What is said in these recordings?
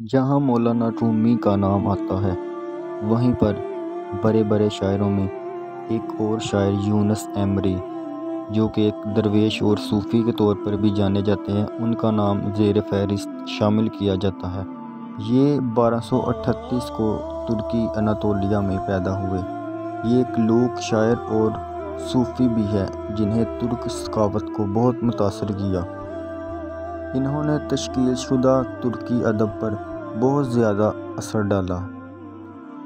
جہاں مولانا رومی کا نام آتا ہے وہیں پر بڑے بڑے شاعروں میں ایک اور شاعر یونس ایمری جو کہ ایک درویش اور صوفی کے طور پر بھی جانے جاتے ہیں، ان کا نام زیر فہرست شامل کیا جاتا ہے۔ یہ 1238 کو ترکی اناطولیہ میں پیدا ہوئے۔ یہ ایک لوک شاعر اور صوفی بھی ہے جنہیں ترک ثقافت کو بہت متاثر کیا۔ انہوں نے تشکیل شدہ ترکی ادب پر بہت زیادہ اثر ڈالا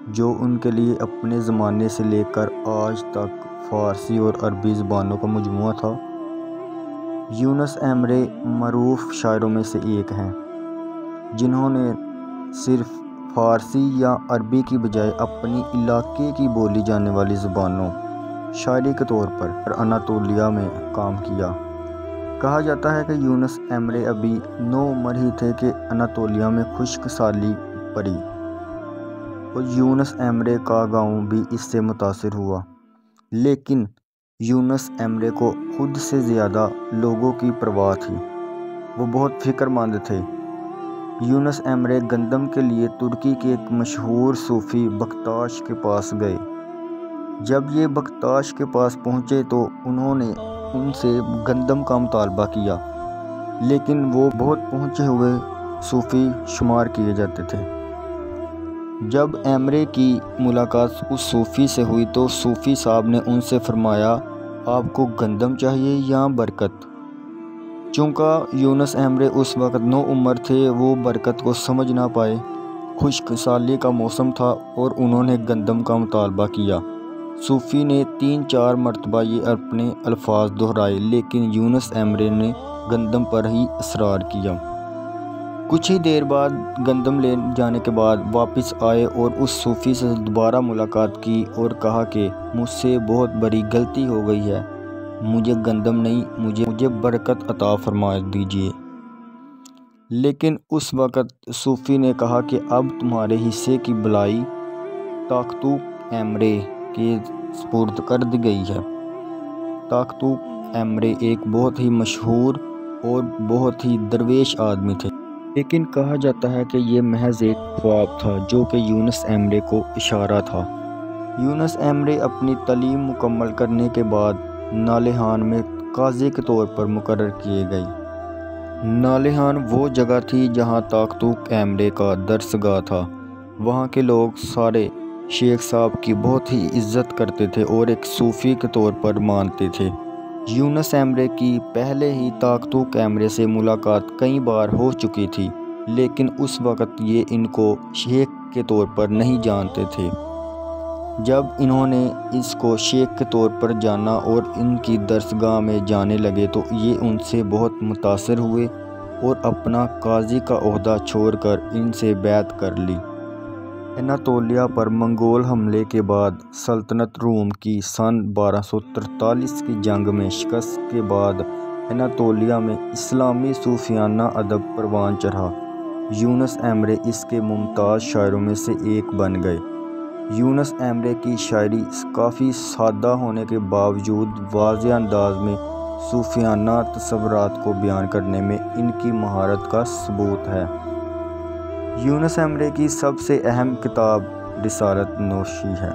جو ان کے لیے اپنے زمانے سے لے کر آج تک فارسی اور عربی زبانوں کا مجموعہ تھا۔ یونس ایمرے معروف شاعروں میں سے ایک ہیں جنہوں نے صرف فارسی یا عربی کی بجائے اپنی علاقے کی بولی جانے والی زبانوں شاعری کے طور پر اناطولیہ میں کام کیا۔ کہا جاتا ہے کہ یونس ایمرے ابھی 9 عمر ہی تھے کہ اناطولیہ میں خشک سالی پڑی اور یونس ایمرے کا گاؤں بھی اس سے متاثر ہوا، لیکن یونس ایمرے کو خود سے زیادہ لوگوں کی پرواہ تھی۔ وہ بہت فکر مند تھے۔ یونس ایمرے گندم کے لیے ترکی کے ایک مشہور صوفی بکتاش کے پاس گئے۔ جب یہ بکتاش کے پاس پہنچے تو انہوں نے ان سے گندم کا مطالبہ کیا، لیکن وہ بہت پہنچے ہوئے صوفی شمار کیے جاتے تھے۔ جب ایمرے کی ملاقات اس صوفی سے ہوئی تو صوفی صاحب نے ان سے فرمایا، آپ کو گندم چاہیے یا برکت؟ چونکہ یونس ایمرے اس وقت 9 عمر تھے، وہ برکت کو سمجھ نہ پائے۔ خشک سالی کا موسم تھا اور انہوں نے گندم کا مطالبہ کیا۔ صوفی نے 3-4 مرتبہ یہ اپنے الفاظ دہرائے، لیکن یونس ایمرے نے گندم پر ہی اصرار کیا۔ کچھ ہی دیر بعد گندم لے جانے کے بعد واپس آئے اور اس صوفی سے دوبارہ ملاقات کی اور کہا کہ مجھ سے بہت بڑی غلطی ہو گئی ہے، مجھے گندم نہیں، مجھے برکت عطا فرما دیجیے۔ لیکن اس وقت صوفی نے کہا کہ اب تمہارے حصے کی بلائی تاقتوق ایمرے کے سپرد کر دی گئی ہے۔ تاقتوق ایمرے ایک بہت ہی مشہور اور بہت ہی درویش آدمی تھے، لیکن کہا جاتا ہے کہ یہ محض ایک خواب تھا جو کہ یونس ایمرے کو اشارہ تھا۔ یونس ایمرے اپنی تعلیم مکمل کرنے کے بعد نالہان میں قاضی کے طور پر مقرر کیے گئے۔ نالہان وہ جگہ تھی جہاں تاقتوق ایمرے کا درسگاہ تھا۔ وہاں کے لوگ سارے شیخ صاحب کی بہت ہی عزت کرتے تھے اور ایک صوفی کے طور پر مانتے تھے۔ یونس ایمرے کی پہلے ہی تاقتوق ایمرے سے ملاقات کئی بار ہو چکی تھی، لیکن اس وقت یہ ان کو شیخ کے طور پر نہیں جانتے تھے۔ جب انہوں نے اس کو شیخ کے طور پر جانا اور ان کی درسگاہ میں جانے لگے تو یہ ان سے بہت متاثر ہوئے اور اپنا قاضی کا عہدہ چھوڑ کر ان سے بیعت کر لی۔ اناطولیہ پر منگول حملے کے بعد سلطنت روم کی سن 1243 کی جنگ میں شکست کے بعد اناطولیہ میں اسلامی صوفیانہ ادب پروان چڑھا۔ یونس ایمرے اس کے ممتاز شاعروں میں سے ایک بن گئے۔ یونس ایمرے کی شاعری کافی سادہ ہونے کے باوجود واضح انداز میں صوفیانہ تصورات کو بیان کرنے میں ان کی مہارت کا ثبوت ہے۔ یونس ایمرے کی سب سے اہم کتاب رسالۃ نوشی ہے۔